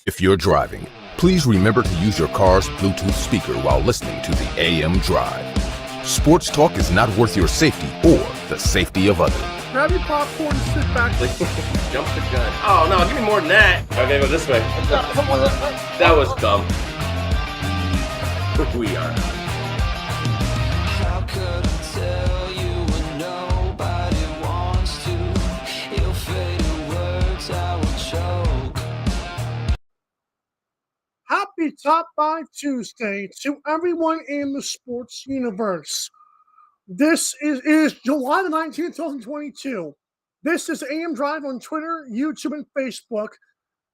If you're driving, please remember to use your car's Bluetooth speaker while listening to the AM Drive. Sports talk is not worth your safety or the safety of others. Grab your popcorn and sit back. Jump the gun. Oh, no, give me more than that. Okay, go this way. That was dumb. We are. How could I tell you when nobody wants to? Your favorite words I will choke. Happy Top 5 Tuesday to everyone in the sports universe. This is July the 19th, 2022. This is AM Drive on Twitter, YouTube, and Facebook.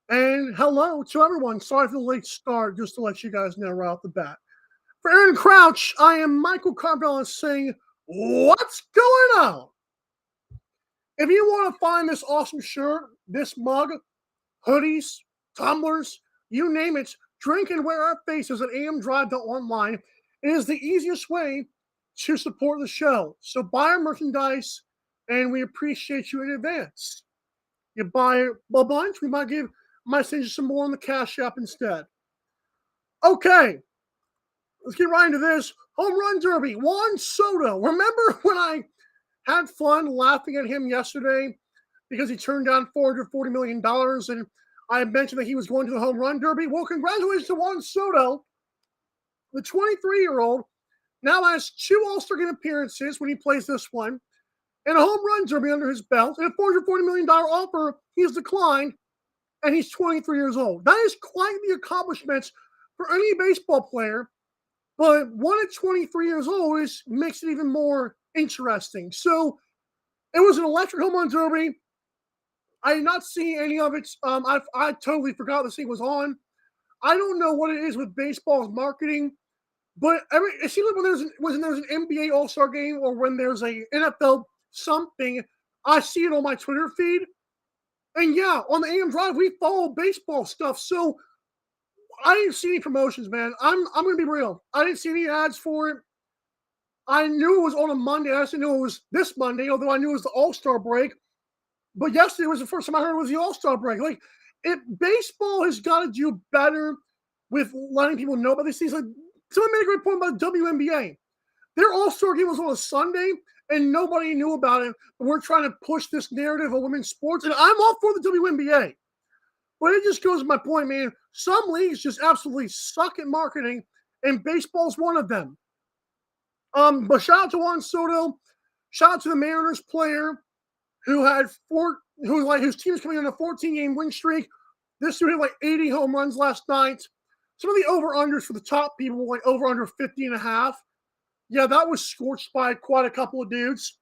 And hello to everyone. Sorry for the late start, just to let you guys know right off the bat. For Aaron Crouch, I am Michael Carvella saying, what's going on? If you want to find this awesome shirt, this mug, hoodies, tumblers, you name it, drink and wear our faces at amdrive.online. It is the easiest way to support the show. So buy our merchandise, and we appreciate you in advance. You buy a bunch, we might send you some more on the Cash App instead. Okay, let's get right into this. Home Run Derby, Juan Soto. Remember when I had fun laughing at him yesterday because he turned down $440 million and I mentioned that he was going to the Home Run Derby? Well, congratulations to Juan Soto. The 23-year-old now has 2 All-Star Game appearances when he plays this one, and a Home Run Derby under his belt, and a $440 million offer he's declined, and he's 23 years old. That is quite the accomplishment for any baseball player, but 1 at 23 years old makes it even more interesting. So it was an electric Home Run Derby. I did not see any of it. I totally forgot this thing was on. I don't know what it is with baseball's marketing, but it seems like when there's an NBA All-Star Game or when there's a NFL something, I see it on my Twitter feed. And yeah, on the AM Drive, we follow baseball stuff. So I didn't see any promotions, man. I'm going to be real. I didn't see any ads for it. I knew it was on a Monday. I just didn't know it was this Monday, although I knew it was the All-Star break. But yesterday was the first time I heard it was the All-Star break. Like, baseball has got to do better with letting people know about these things. Like, someone made a great point about the WNBA. Their All-Star game was on a Sunday, and nobody knew about it. But we're trying to push this narrative of women's sports, and I'm all for the WNBA. But it just goes to my point, man. Some leagues just absolutely suck at marketing, and baseball's one of them. But shout out to Juan Soto. Shout out to the Mariners player whose team is coming on a 14-game win streak. This dude had like 80 home runs last night. Some of the over-unders for the top people were like over-under 50.5. Yeah, that was scorched by quite a couple of dudes.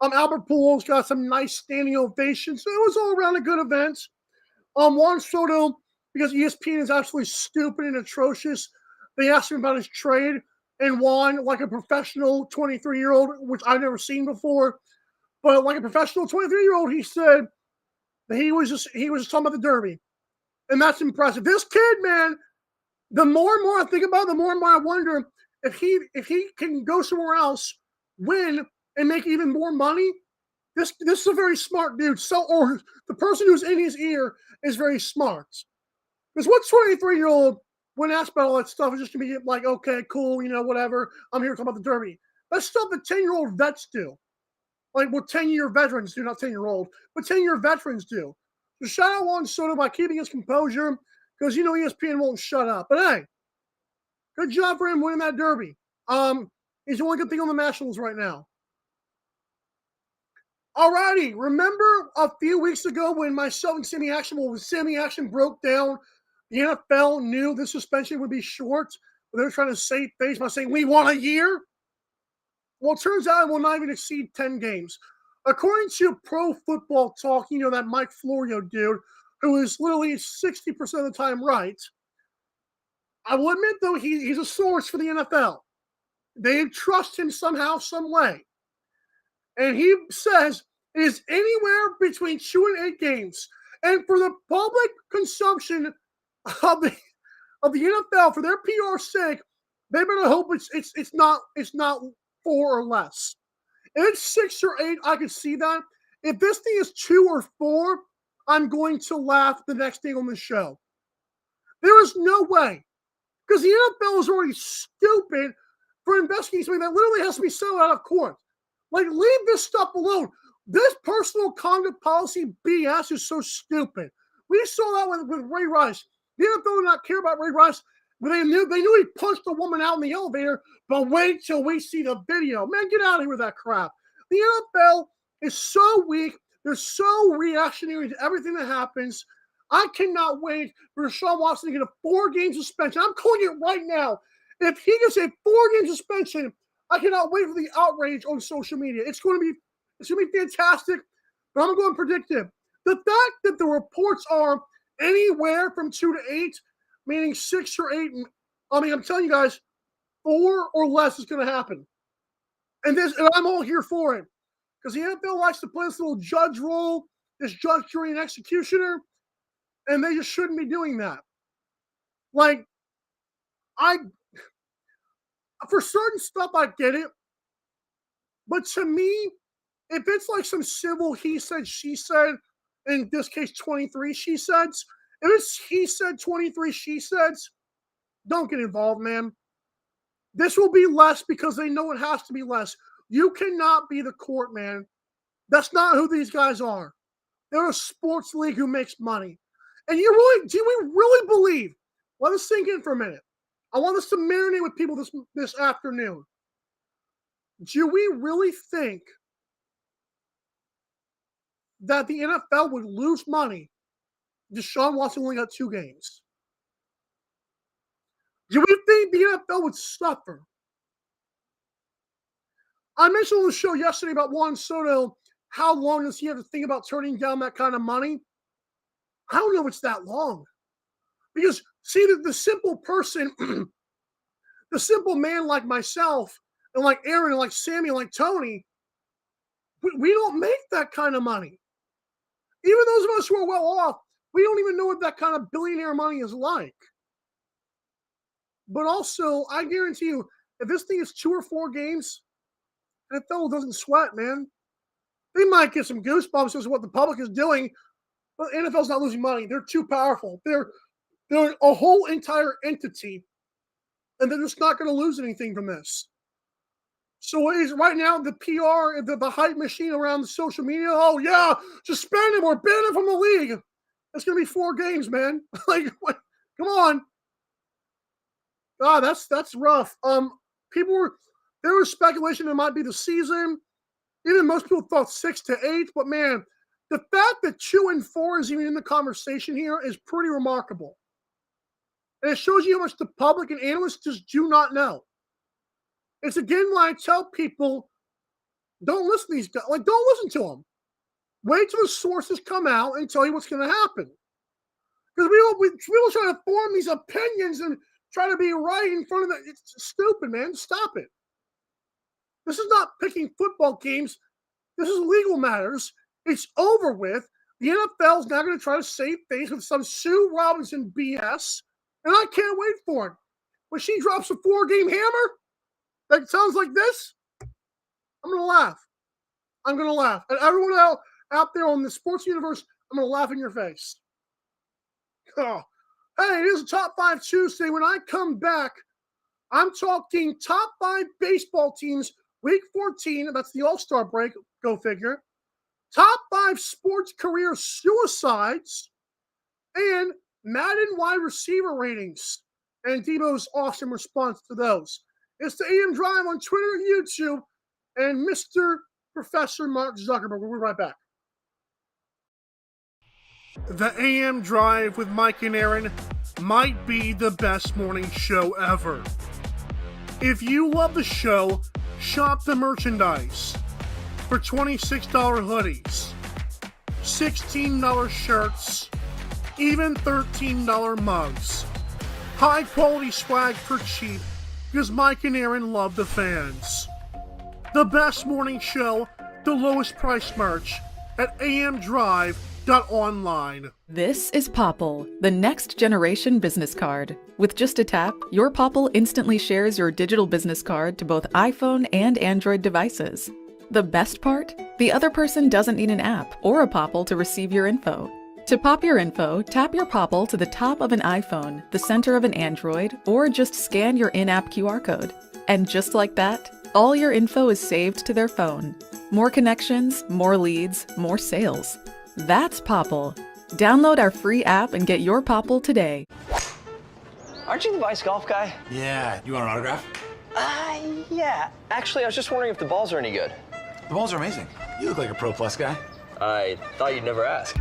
Albert Pujols got some nice standing ovations. So it was all around a good event. Juan Soto, because ESPN is absolutely stupid and atrocious, they asked him about his trade, and Juan, like a professional 23-year-old, which I've never seen before, but like a professional 23-year-old, he said that he was just talking about the Derby. And that's impressive. This kid, man, the more and more I think about it, the more and more I wonder if he can go somewhere else, win, and make even more money. This is a very smart dude. So, or the person who's in his ear is very smart. Because what 23-year-old, when asked about all that stuff, is just going to be like, okay, cool, whatever. I'm here to talk about the Derby. That's stuff that 10-year-old vets do. Like what 10-year veterans do, not 10-year-old, but 10-year veterans do. So shout out Juan Soto by keeping his composure, because ESPN won't shut up. But hey, good job for him winning that Derby. He's the only good thing on the Nationals right now. Alrighty, remember a few weeks ago when myself and Sammy Action broke down, the NFL knew the suspension would be short, but they were trying to save face by saying, we want a year? Well, it turns out it will not even exceed 10 games. According to Pro Football Talk, that Mike Florio dude, who is literally 60% of the time right, I will admit, though, he's a source for the NFL. They trust him somehow, some way. And he says it is anywhere between 2 and 8 games. And for the public consumption of the NFL, for their PR sake, they better hope it's not 4 or less. If it's 6 or 8, I can see that. If this thing is 2 or 4, I'm going to laugh the next day on the show. There is no way. Because the NFL is already stupid for investigating something that literally has to be settled out of court. Like, leave this stuff alone. This personal conduct policy BS is so stupid. We saw that with Ray Rice. The NFL did not care about Ray Rice, but they knew he punched a woman out in the elevator, but wait till we see the video. Man, get out of here with that crap. The NFL is so weak. They're so reactionary to everything that happens. I cannot wait for Deshaun Watson to get a 4-game suspension. I'm calling it right now. If he gets a 4-game suspension, I cannot wait for the outrage on social media. It's going to be fantastic, but I'm going to predict it. The fact that the reports are anywhere from 2 to 8, meaning 6 or 8, I'm telling you guys, 4 or less is going to happen. And I'm all here for it. Because the NFL likes to play this little judge role, this judge, jury, and executioner, and they just shouldn't be doing that. Like, for certain stuff, I get it. But to me, if it's like some civil he said, she said, in this case, 23 she says, if it's he said, 23 she says, don't get involved, man. This will be less because they know it has to be less. You cannot be the court, man. That's not who these guys are. They're a sports league who makes money. And do we really believe? Let us sink in for a minute. I want us to marinate with people this afternoon. Do we really think that the NFL would lose money if Deshaun Watson only got 2 games? Do we think the NFL would suffer? I mentioned on the show yesterday about Juan Soto. How long does he have to think about turning down that kind of money? I don't know if it's that long. Because, see, the simple person, the simple man like myself, and like Aaron, and like Sammy, and like Tony, we don't make that kind of money. Even those of us who are well off, we don't even know what that kind of billionaire money is like. But also, I guarantee you, if this thing is 2 or 4 games, NFL doesn't sweat, man. They might get some goosebumps as to what the public is doing, but NFL's not losing money. They're too powerful. They're a whole entire entity, and they're just not going to lose anything from this. So right now, the PR, the hype machine around the social media, oh yeah, suspend him or ban him from the league. It's going to be 4 games, man. Like, what? Come on. God, that's rough. There was speculation it might be the season. Even most people thought 6 to 8, but man, the fact that 2 and 4 is even in the conversation here is pretty remarkable. And it shows you how much the public and analysts just do not know. It's again why I tell people, don't listen to these guys. Like, don't listen to them. Wait till the sources come out and tell you what's going to happen. Because people try to form these opinions and try to be right in front of the. It's stupid, man. Stop it. This is not picking football games. This is legal matters. It's over with. The NFL is now going to try to save face with some Sue Robinson BS, and I can't wait for it. When she drops a 4-game hammer that sounds like this, I'm going to laugh. I'm going to laugh. And everyone out there on the sports universe, I'm going to laugh in your face. Oh. Hey, it is a Top 5 Tuesday. When I come back, I'm talking top 5 baseball teams, Week 14. That's the All-Star break. Go figure. Top 5 sports career suicides and Madden wide receiver ratings and Debo's awesome response to those. It's the AM Drive on Twitter and YouTube and Mr. Professor Mark Zuckerberg. We'll be right back. The AM Drive with Mike and Aaron might be the best morning show ever. If you love the show, shop the merchandise for $26 hoodies, $16 shirts, even $13 mugs. High quality swag for cheap because Mike and Aaron love the fans. The best morning show, the lowest price merch at amdrive.online. This is Popple, the next generation business card. With just a tap, your Popple instantly shares your digital business card to both iPhone and Android devices. The best part? The other person doesn't need an app or a Popple to receive your info. To pop your info, tap your Popple to the top of an iPhone, the center of an Android, or just scan your in-app QR code. And just like that, all your info is saved to their phone. More connections, more leads, more sales. That's Popple. Download our free app and get your Popple today. Aren't you the Vice Golf guy? Yeah, you want an autograph? Yeah. Actually, I was just wondering if the balls are any good. The balls are amazing. You look like a Pro Plus guy. I thought you'd never ask.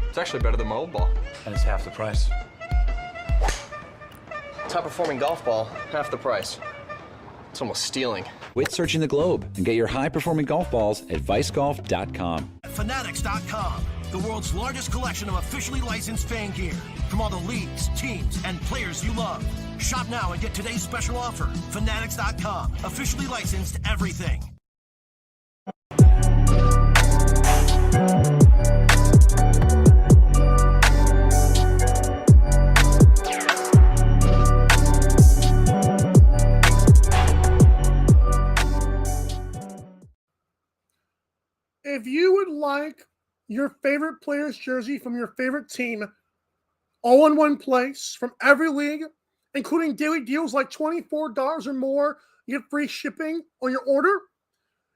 It's actually better than my old ball. And it's half the price. Top performing golf ball, half the price. It's almost stealing. Quit searching the globe and get your high-performing golf balls at vicegolf.com. Fanatics.com, the world's largest collection of officially licensed fan gear from all the leagues, teams, and players you love. Shop now and get today's special offer. Fanatics.com, officially licensed everything. If you would like your favorite player's jersey from your favorite team all in one place from every league, including daily deals like $24 or more, you get free shipping on your order,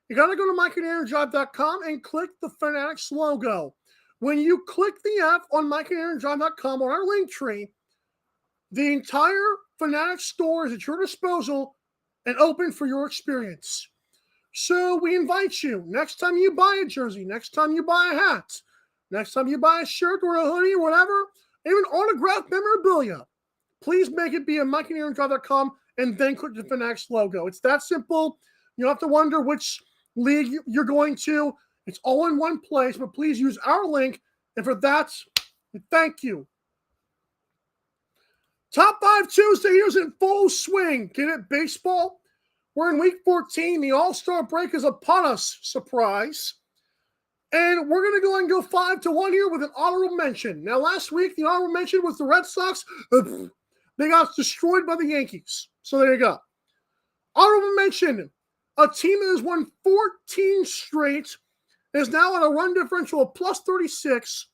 you got to go to MikeandAaronDrive.com and click the Fanatics logo. When you click the F on MikeandAaronDrive.com on our link tree, the entire Fanatics store is at your disposal and open for your experience. So we invite you, next time you buy a jersey, next time you buy a hat, next time you buy a shirt or a hoodie or whatever, even autographed memorabilia, please make it be a MikeandAaronDrive.com and then click the Fanatics logo. It's that simple. You don't have to wonder which league you're going to. It's all in one place, but please use our link. And for that, thank you. Top 5 Tuesday is in full swing. Get it, baseball? We're in week 14. The All-Star break is upon us. Surprise. And we're going to go and go 5-1 here with an honorable mention. Now, last week, the honorable mention was the Red Sox. They got destroyed by the Yankees. So there you go. Honorable mention, a team that has won 14 straight is now at a run differential of plus 36.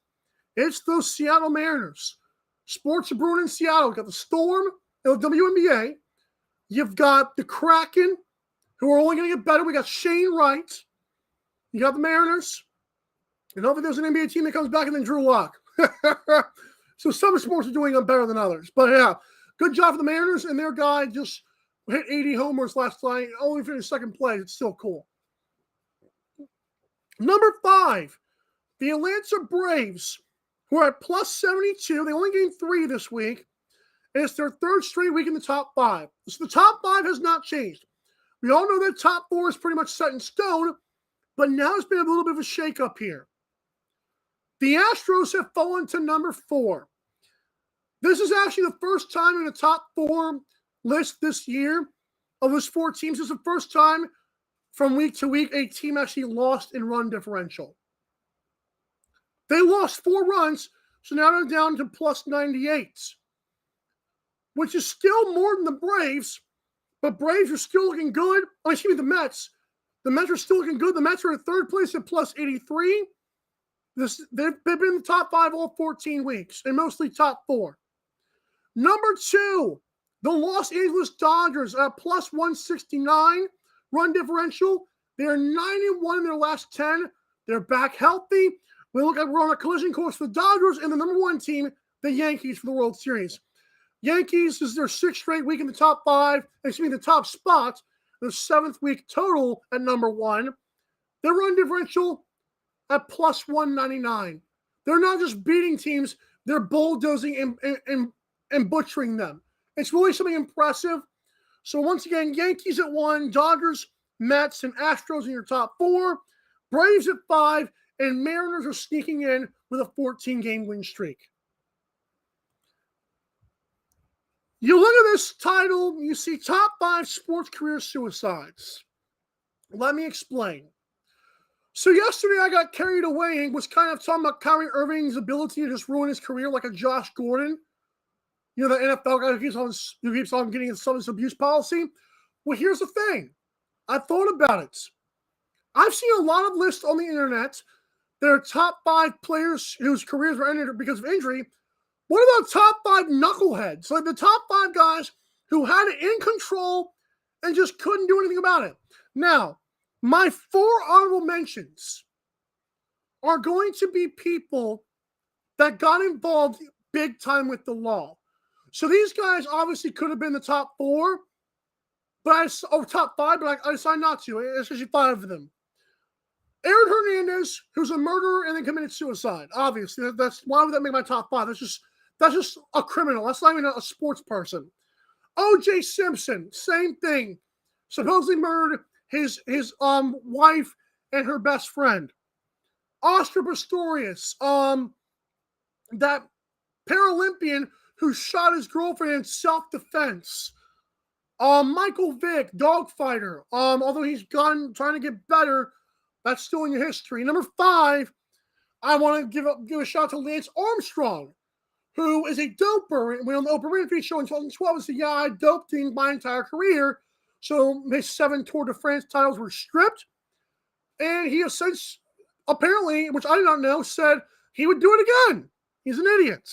It's those Seattle Mariners. Sports are brewing in Seattle. You've got the Storm and the WNBA. You've got the Kraken, who are only going to get better. We got Shane Wright. You got the Mariners. And hopefully there's an NBA team that comes back and then Drew Lock. So some sports are doing them better than others. But yeah, good job for the Mariners. And their guy just hit 80 homers last night. Only finished second place. It's still cool. Number 5, the Atlanta Braves, who are at plus 72. They only gained 3 this week. And it's their 3rd straight week in the top 5. So the top 5 has not changed. We all know that top 4 is pretty much set in stone, but now there's been a little bit of a shakeup here. The Astros have fallen to number 4. This is actually the first time in the top 4 list this year of those 4 teams. It's the first time from week to week a team actually lost in run differential. They lost 4 runs, so now they're down to plus 98. Which is still more than the Braves, but Braves are still looking good. Oh, excuse me, the Mets. The Mets are still looking good. The Mets are in 3rd place at plus 83. They've been in the top 5 all 14 weeks, and mostly top 4. Number 2, the Los Angeles Dodgers at plus 169 run differential. They're 9-1 in their last 10. They're back healthy. We're on a collision course for the Dodgers and the number 1 team, the Yankees, for the World Series. Yankees is their 6th straight week in the top 5, the top spot, their 7th week total at number 1. Their run differential at plus 199. They're not just beating teams, they're bulldozing and butchering them. It's really something impressive. So once again, Yankees at 1, Dodgers, Mets, and Astros in your top 4, Braves at 5, and Mariners are sneaking in with a 14-game win streak. You look at this title, you see top 5 sports career suicides. Let me explain. So yesterday I got carried away and was kind of talking about Kyrie Irving's ability to just ruin his career like a Josh Gordon. You know, the NFL guy who keeps on getting a substance abuse policy. Well, here's the thing. I thought about it. I've seen a lot of lists on the internet. There are top 5 players whose careers were ended because of injury. What about top 5 knuckleheads? Like the top 5 guys who had it in control and just couldn't do anything about it. Now, my 4 honorable mentions are going to be people that got involved big time with the law. So these guys obviously could have been the top 4, or top 5, but I decided not to. It's actually 5 of them. Aaron Hernandez, who's a murderer and then committed suicide. Obviously, that's why would that make my top 5? That's just a criminal. That's not even a sports person. O.J. Simpson, same thing. Supposedly murdered his wife and her best friend. Oscar Pistorius, that Paralympian who shot his girlfriend in self-defense. Michael Vick, dogfighter. Although he's trying to get better, that's still in your history. Number 5, I want to give a shout out to Lance Armstrong, who is a doper. When on the Oprah Winfrey show in 2012, he said, "Yeah, I doped in my entire career." So his 7 Tour de France titles were stripped, and he has since apparently, which I did not know, said he would do it again. He's an idiot.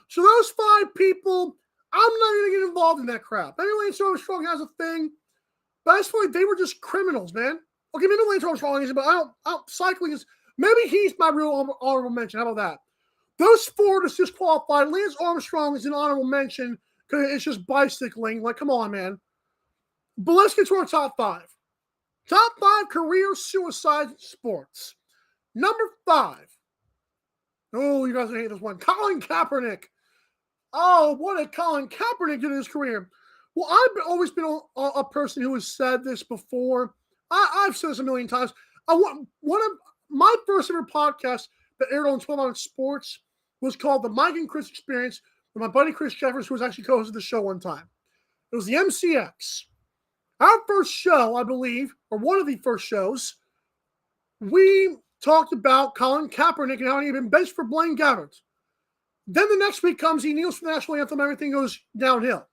So those 5 people, I'm not going to get involved in that crap. Maybe Lance Armstrong has a thing, but I just feel like they were just criminals, man. Okay, maybe Lance Armstrong is, but I don't cycling is, maybe he's my real honorable mention. How about that? Those 4 just disqualified. Lance Armstrong is an honorable mention because it's just bicycling. Like, come on, man. But let's get to our top 5. Top 5 career suicide sports. Number 5. Oh, you guys hate this one. Colin Kaepernick. Oh, what did Colin Kaepernick do in his career? Well, I've always been a person who has said this before. I've said this a million times. One of my first ever podcast that aired on 12 Ounce Sports was called The Mike and Chris Experience with my buddy Chris Jeffers, who was actually co-hosted the show one time. It was the MCX. Our first show, I believe, or one of the first shows, we talked about Colin Kaepernick and how he had been benched for Blaine Gabbert. Then the next week comes, he kneels for the national anthem, everything goes downhill.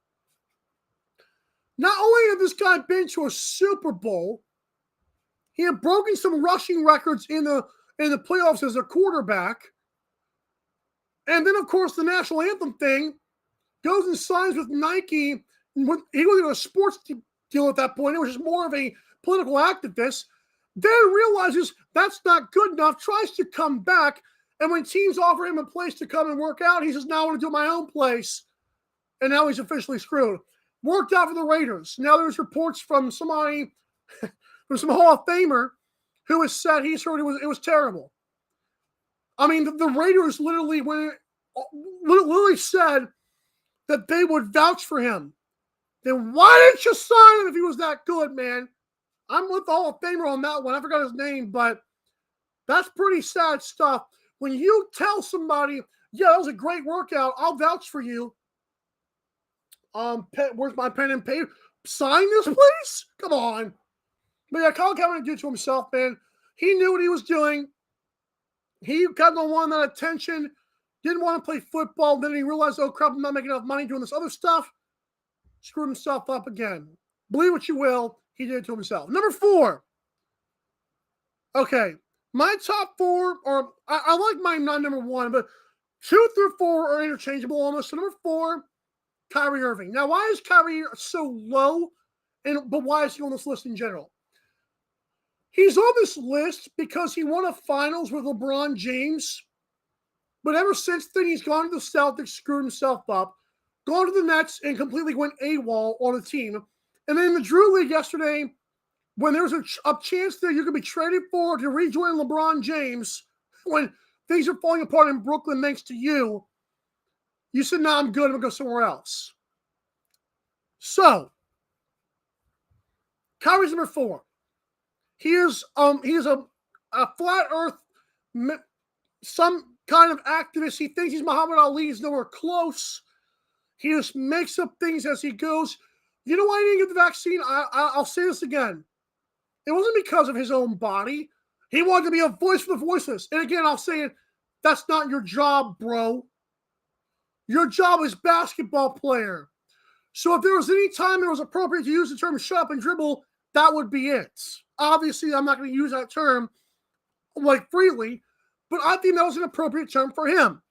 Not only had this guy been to a Super Bowl, he had broken some rushing records in the playoffs as a quarterback. And then, of course, the national anthem thing goes and signs with Nike. He wasn't even a sports deal at that point. It was just more of a political activist. Then realizes that's not good enough, tries to come back. And when teams offer him a place to come and work out, he says, "Now I want to do my own place." And now he's officially screwed. Worked out for the Raiders. Now there's reports from somebody, from some Hall of Famer, who has said he's heard it was terrible. I mean, the Raiders literally said that they would vouch for him. Then why didn't you sign him if he was that good, man? I'm with the Hall of Famer on that one. I forgot his name, but that's pretty sad stuff. When you tell somebody, "Yeah, that was a great workout, I'll vouch for you." Where's my pen and paper? Sign this, please? Come on. But yeah, Colin Kaepernick did it to himself, man. He knew what he was doing. He kind of wanted that attention. Didn't want to play football. Then he realized, oh crap, I'm not making enough money doing this other stuff. Screwed himself up again. Believe what you will, he did it to himself. Number 4. Okay, my top 4, or I like mine not number 1, but 2 through 4 are interchangeable almost. So number 4, Kyrie Irving. Now, why is Kyrie so low? But why is he on this list in general? He's on this list because he won a finals with LeBron James. But ever since then, he's gone to the Celtics, screwed himself up, gone to the Nets, and completely went AWOL on the team. And then in the Drew League yesterday, when there was a chance there you could be traded for to rejoin LeBron James, when things are falling apart in Brooklyn thanks to you, you said, "No, I'm good. I'm going to go somewhere else." So, Kyrie's number 4. He is a flat earth, some kind of activist. He thinks he's Muhammad Ali. He's nowhere close. He just makes up things as he goes. You know why he didn't get the vaccine? I'll say this again. It wasn't because of his own body. He wanted to be a voice for the voiceless. And again, I'll say it. That's not your job, bro. Your job is basketball player. So if there was any time it was appropriate to use the term shut up and dribble, that would be it. Obviously, I'm not going to use that term like freely, but I think that was an appropriate term for him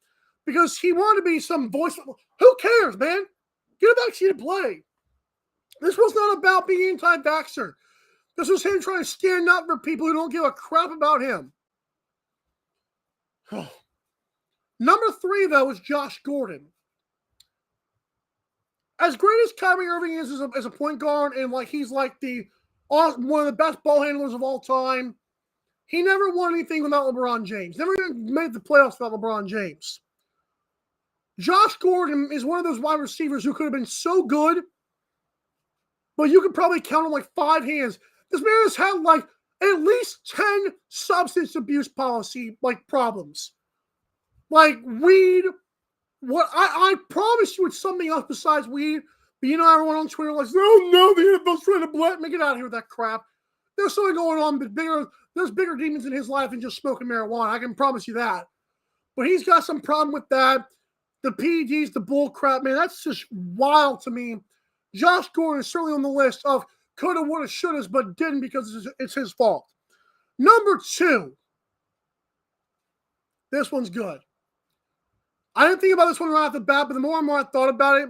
because he wanted to be some voice. Who cares, man? Get a vaccine to play. This was not about being anti-vaxxer. This was him trying to stand up for people who don't give a crap about him. Number 3, though, is Josh Gordon. As great as Kyrie Irving is as a point guard, and like he's like one of the best ball handlers of all time, he never won anything without LeBron James. Never even made the playoffs without LeBron James. Josh Gordon is one of those wide receivers who could have been so good, but you could probably count on like 5 hands. This man has had like at least 10 substance abuse policy like problems. Like weed. What I promise you it's something else besides weed. But you know everyone on Twitter like, oh no, the NFL's trying to let me get out of here with that crap. There's something going on, but there's bigger demons in his life than just smoking marijuana. I can promise you that. But he's got some problem with that. The PEDs, the bull crap, man, that's just wild to me. Josh Gordon is certainly on the list of coulda, woulda, shouldas, but didn't because it's his fault. Number 2. This one's good. I didn't think about this one right off the bat, but the more and more I thought about it,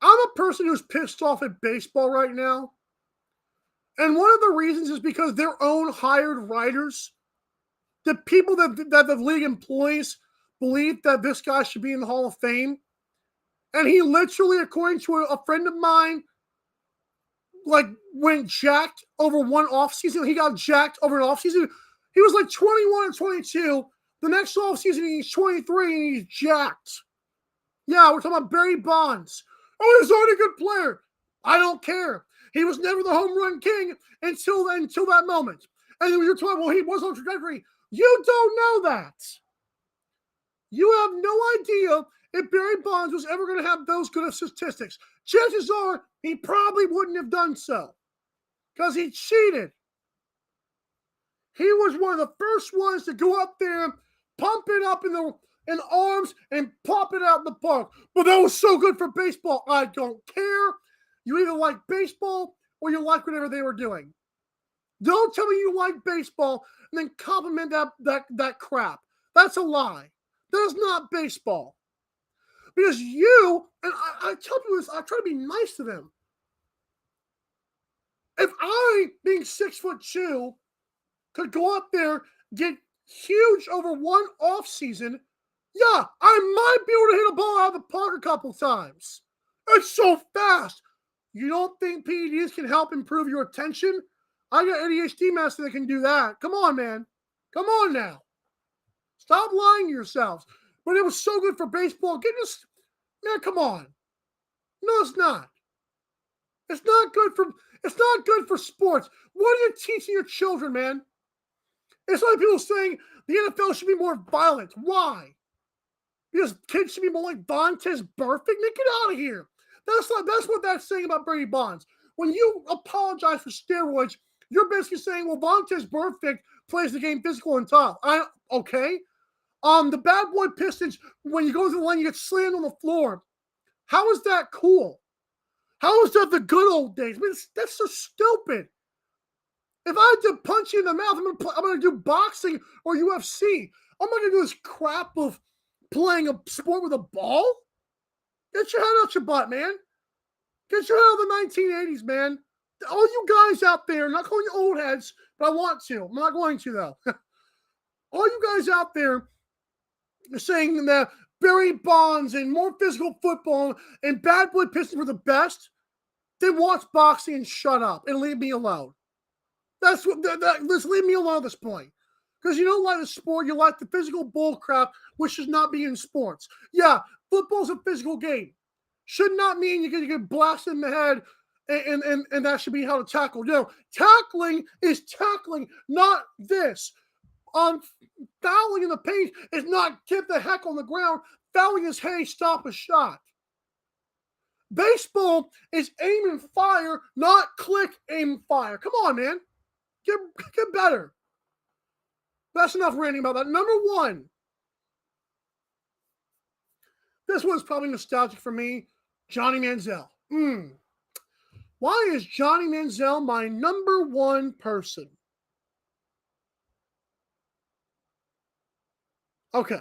I'm a person who's pissed off at baseball right now. And one of the reasons is because their own hired writers, the people that the league employs, believe that this guy should be in the Hall of Fame. And he literally, according to a friend of mine, like went jacked over one offseason. He got jacked over an offseason. He was like 21 and 22. The next offseason, he's 23 and he's jacked. Yeah, we're talking about Barry Bonds. Oh, he's already a good player. I don't care. He was never the home run king until that moment. And then you're talking, well, he was on trajectory. You don't know that. You have no idea if Barry Bonds was ever going to have those good of statistics. Chances are he probably wouldn't have done so because he cheated. He was one of the first ones to go up there, pump it up in arms, and pop it out in the park. But that was so good for baseball. I don't care. You either like baseball or you like whatever they were doing. Don't tell me you like baseball and then compliment that crap. That's a lie. That is not baseball. Because you, and I tell people this, I try to be nice to them. If I, being 6'2", could go up there, get huge over one offseason, yeah, I might be able to hit a ball out of the park a couple times. It's so fast. You don't think PEDs can help improve your attention? I got ADHD master that can do that. Come on, man. Come on now. Stop lying to yourselves. But it was so good for baseball. Man, come on. No, it's not. It's not good for sports. What are you teaching your children, man? It's like people saying the NFL should be more violent. Why? Because kids should be more like Vontaze Burfict? Man, get out of here. That's what that's saying about Brady Bonds. When you apologize for steroids, you're basically saying, well, Vontaze Burfict plays the game physical and tough. Okay. The bad boy Pistons, when you go to the line, you get slammed on the floor. How is that cool? How is that the good old days? I mean, that's so stupid. If I had to punch you in the mouth, I'm going to do boxing or UFC. I'm not going to do this crap of playing a sport with a ball. Get your head out your butt, man. Get your head out of the 1980s, man. All you guys out there, I'm not calling you old heads, but I want to. I'm not going to, though. All you guys out there are saying that Barry Bonds and more physical football and bad boy Pistons were the best, then watch boxing and shut up and leave me alone. Let's leave me alone at this point. Because you don't like the sport, you like the physical bull crap, which should not be in sports. Yeah, football's a physical game. Should not mean you get blasted in the head and that should be how to tackle. No, tackling is tackling, not this. Fouling in the paint is not get the heck on the ground. Fouling is, hey, stop a shot. Baseball is aim and fire, not click, aim, fire. Come on, man. Get better. That's enough ranting about that. Number 1. This one's probably nostalgic for me. Johnny Manziel. Why is Johnny Manziel my number one person? Okay.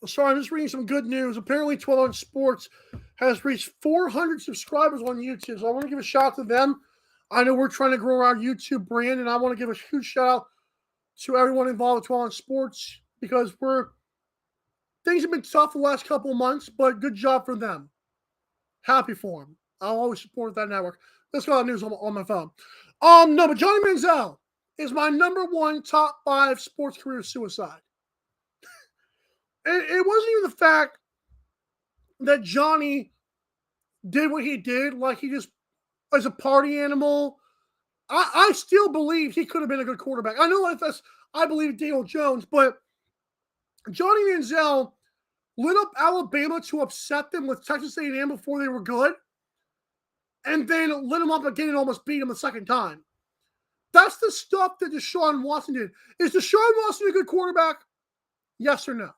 So I'm just reading some good news. Apparently, 12 on Sports has reached 400 subscribers on YouTube. So I want to give a shout out to them. I know we're trying to grow our YouTube brand, and I want to give a huge shout out to everyone involved with 12 on Sports because things have been tough the last couple of months, but good job for them. Happy for them. I'll always support that network. Let's go on news on my phone. No, but Johnny Manziel is my number one top 5 sports career suicide. It wasn't even the fact that Johnny did what he did, like he just as a party animal. I still believe he could have been a good quarterback. I know I believe Daniel Jones, but Johnny Manziel lit up Alabama to upset them with Texas A&M before they were good, and then lit them up again and almost beat them the second time. That's the stuff that Deshaun Watson did. Is Deshaun Watson a good quarterback? Yes or no?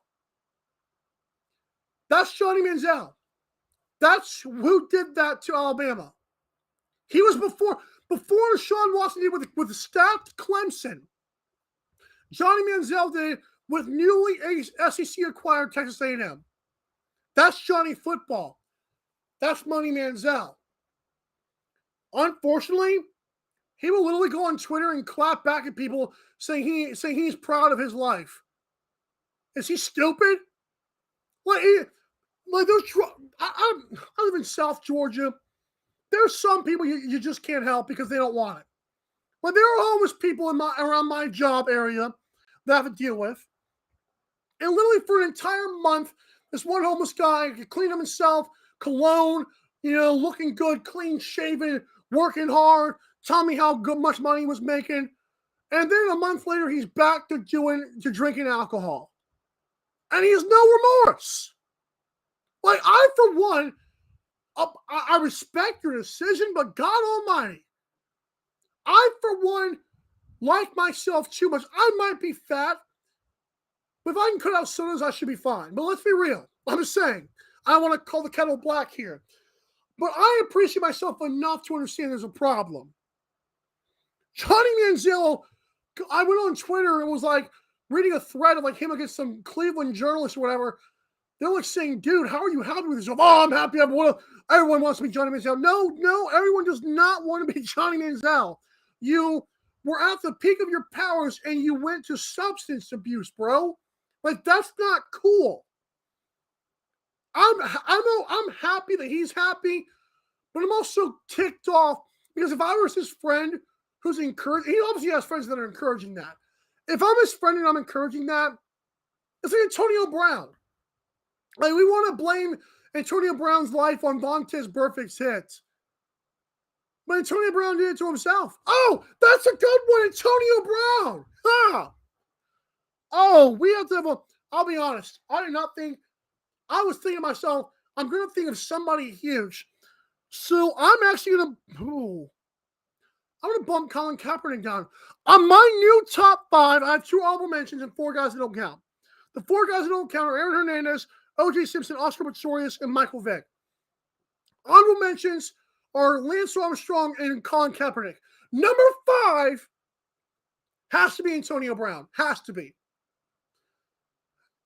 That's Johnny Manziel. That's who did that to Alabama. He was before Deshaun Watson did with the stacked Clemson. Johnny Manziel did with newly SEC acquired Texas A&M. That's Johnny football. That's Money Manziel. Unfortunately, he will literally go on Twitter and clap back at people saying he's proud of his life. Is he stupid? I live in South Georgia. There's some people you just can't help because they don't want it. But there are homeless people around my job area that I have to deal with. And literally for an entire month, this one homeless guy could clean up himself, cologne, looking good, clean shaven, working hard, tell me how much money he was making. And then a month later, he's back to drinking alcohol. And he has no remorse. Like, I, for one, I respect your decision, but God Almighty, I, for one, like myself too much. I might be fat, but if I can cut out sodas, I should be fine. But let's be real. I'm just saying, I don't want to call the kettle black here. But I appreciate myself enough to understand there's a problem. Johnny Manziel, I went on Twitter and was like reading a thread of like him against some Cleveland journalist or whatever. They're like saying, dude, how are you happy with yourself? Oh, I'm happy. Everyone wants to be Johnny Manziel. No, everyone does not want to be Johnny Manziel. You were at the peak of your powers and you went to substance abuse, bro. Like, that's not cool. I'm happy that he's happy, but I'm also ticked off because if I was his friend who's encouraging, he obviously has friends that are encouraging that. If I'm his friend and I'm encouraging that, it's like Antonio Brown. Like, we want to blame Antonio Brown's life on Vontaze Burfict's hits. But Antonio Brown did it to himself. Oh, that's a good one, Antonio Brown. Ah. Oh, we have to have I'll be honest. I was thinking to myself, I'm going to think of somebody huge. So I'm actually going to bump Colin Kaepernick down. On my new top 5, I have 2 honorable mentions and 4 guys that don't count. The 4 guys that don't count are Aaron Hernandez, O.J. Simpson, Oscar Pistorius, and Michael Vick. Honorable mentions are Lance Armstrong and Colin Kaepernick. Number 5 has to be Antonio Brown. Has to be.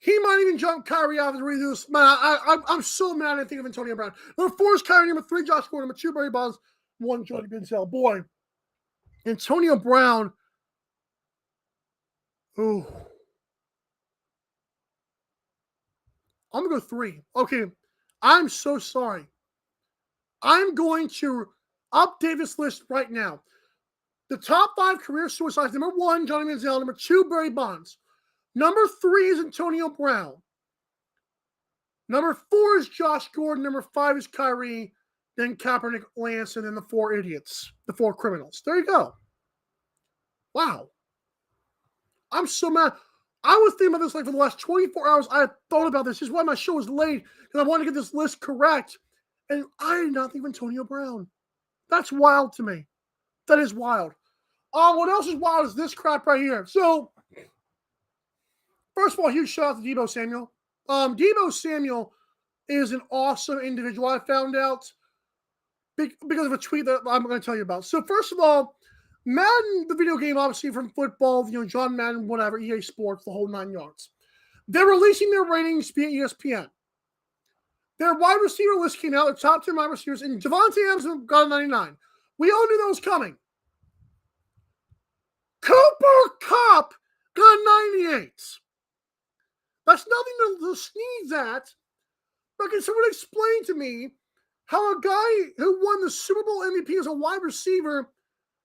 He might even jump Kyrie out of the reduce. Man, I'm so mad I didn't think of Antonio Brown. Number 4 is Kyrie. Number 3, Josh Gordon. Number 2, Barry Bonds. 1, Johnny Manziel. Boy, Antonio Brown. Ooh. I'm going to go 3. Okay, I'm so sorry. I'm going to update this list right now. The top 5 career suicides. Number 1, Johnny Manziel. Number 2, Barry Bonds. Number 3 is Antonio Brown. Number 4 is Josh Gordon. Number 5 is Kyrie. Then Kaepernick, Lance, and then the 4 idiots. The 4 criminals. There you go. Wow. I'm so mad. I was thinking about this like for the last 24 hours. I had thought about this. This is why my show was late. Because I wanted to get this list correct. And I did not think of Antonio Brown. That's wild to me. That is wild. What else is wild is this crap right here. So, first of all, huge shout out to Deebo Samuel. Deebo Samuel is an awesome individual. I found out because of a tweet that I'm going to tell you about. So first of all, Madden, the video game, obviously from football, John Madden, whatever, EA Sports, the whole 9 yards. They're releasing their ratings via ESPN. Their wide receiver list came out, the top 10 wide receivers, and Devontae Adams got a 99. We all knew that was coming. Cooper Kupp got a 98. That's nothing to sneeze at. But can someone explain to me how a guy who won the Super Bowl MVP as a wide receiver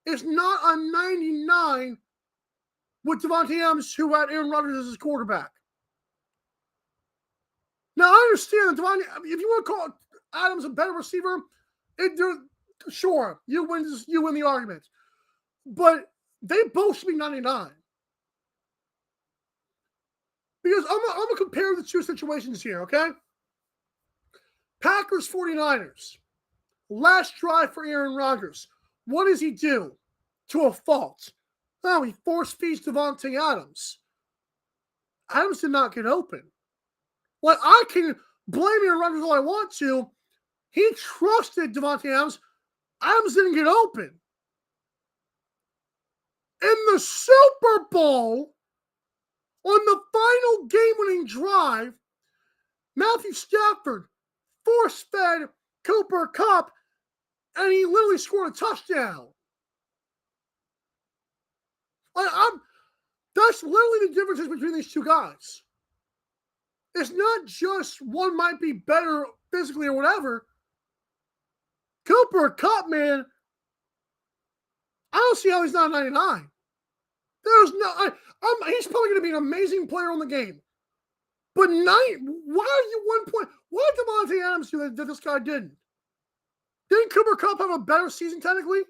is not a 99 with Devontae Adams, who had Aaron Rodgers as his quarterback? Now, I understand that Devontae, if you want to call Adams a better receiver, sure, you win the argument. But they both should be 99. Because I'm going to compare the two situations here, okay? Packers 49ers. Last drive for Aaron Rodgers. What does he do? To a fault. Oh, he force feeds Devontae Adams. Adams did not get open. Like, I can blame Aaron Rodgers all I want to. He trusted Devontae Adams. Adams didn't get open. In the Super Bowl, on the final game-winning drive, Matthew Stafford force-fed Cooper Kupp, and he literally scored a touchdown. That's literally the differences between these two guys. It's not just one might be better physically or whatever. Cooper Kupp, man, I don't see how he's not 99. He's probably going to be an amazing player on the game. But why are you 1 point? Why did Devontae Adams do that this guy didn't? Didn't Cooper Kupp have a better season technically?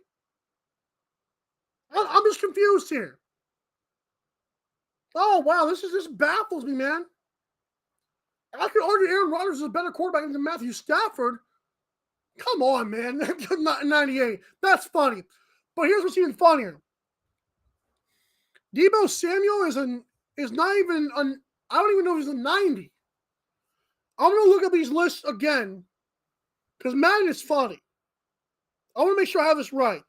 I'm just confused here. Oh, wow, this baffles me, man. I could argue Aaron Rodgers is a better quarterback than Matthew Stafford. Come on, man. 98. That's funny. But here's what's even funnier. Deebo Samuel is not even I don't even know if he's a 90. I'm going to look at these lists again because Madden is funny. I want to make sure I have this right.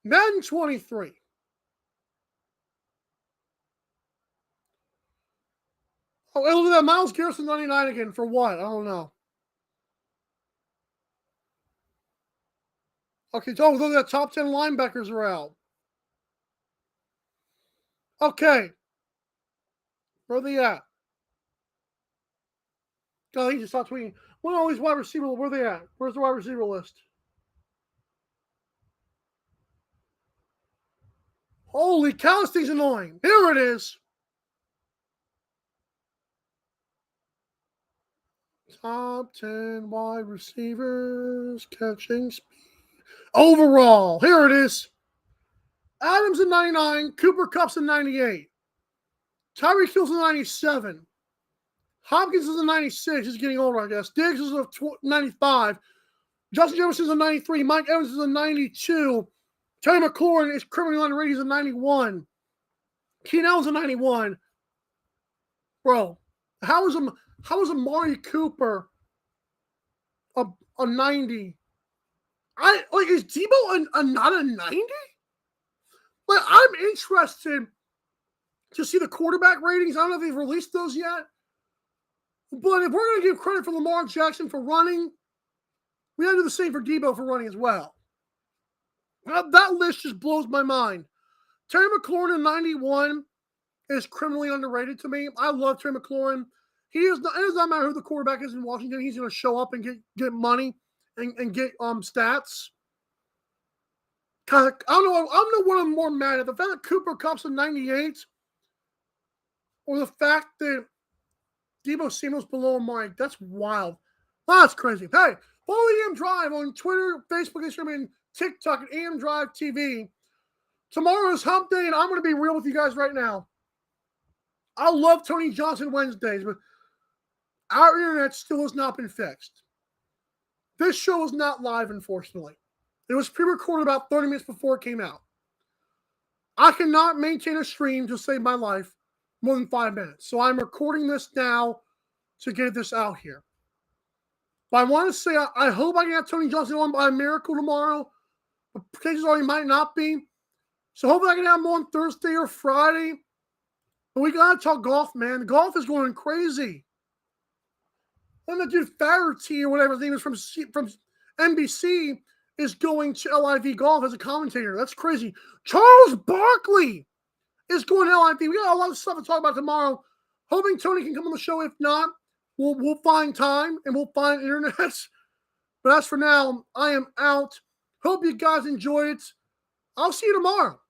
Madden 23. Oh, and look at that. Myles Garrison 99 again. For what? I don't know. Okay, so look at that. Top 10 linebackers are out. Okay. Where are they at? Oh, he just stopped tweeting. Well, all these wide receiver, where are they at? Where's the wide receiver list? Holy cow, this thing's annoying. Here it is. Top 10 wide receivers, catching speed. Overall, here it is. Adams at 99, Cooper Kupp's at 98. Tyreek Hill's at 97. Hopkins is a 96. He's getting older, I guess. Diggs is a 95. Justin Jefferson's a 93. Mike Evans is a 92. Terry McLaurin is criminally underrated. He's a 91. Keenan Allen's a 91. Bro, how is Amari Cooper a 90? Is Deebo not a 90? Like, I'm interested to see the quarterback ratings. I don't know if they've released those yet. But if we're going to give credit for Lamar Jackson for running, we got to do the same for Deebo for running as well. That list just blows my mind. Terry McLaurin at 91 is criminally underrated to me. I love Terry McLaurin. It does not matter who the quarterback is in Washington. He's going to show up and get money and get stats. I don't know what I'm more mad at. The fact that Cooper Kupp's a 98 or the fact that Deebo Samuel's below Mike. That's wild. That's crazy. Hey, follow AM Drive on Twitter, Facebook, Instagram, and TikTok at AM Drive TV. Tomorrow is hump day, and I'm going to be real with you guys right now. I love Tony Johnson Wednesdays, but our internet still has not been fixed. This show is not live, unfortunately. It was pre-recorded about 30 minutes before it came out. I cannot maintain a stream to save my life more than 5 minutes. So I'm recording this now to get this out here. But I want to say, I hope I can have Tony Johnson on by a miracle tomorrow. But cases already might not be. So hopefully I can have him on Thursday or Friday. But we got to talk golf, man. Golf is going crazy. And the dude Faraty or whatever his name is from NBC is going to LIV Golf as a commentator. That's crazy. Charles Barkley is going to LIV. We got a lot of stuff to talk about tomorrow. Hoping Tony can come on the show. If not, we'll find time and we'll find internet. But as for now, I am out. Hope you guys enjoyed it. I'll see you tomorrow.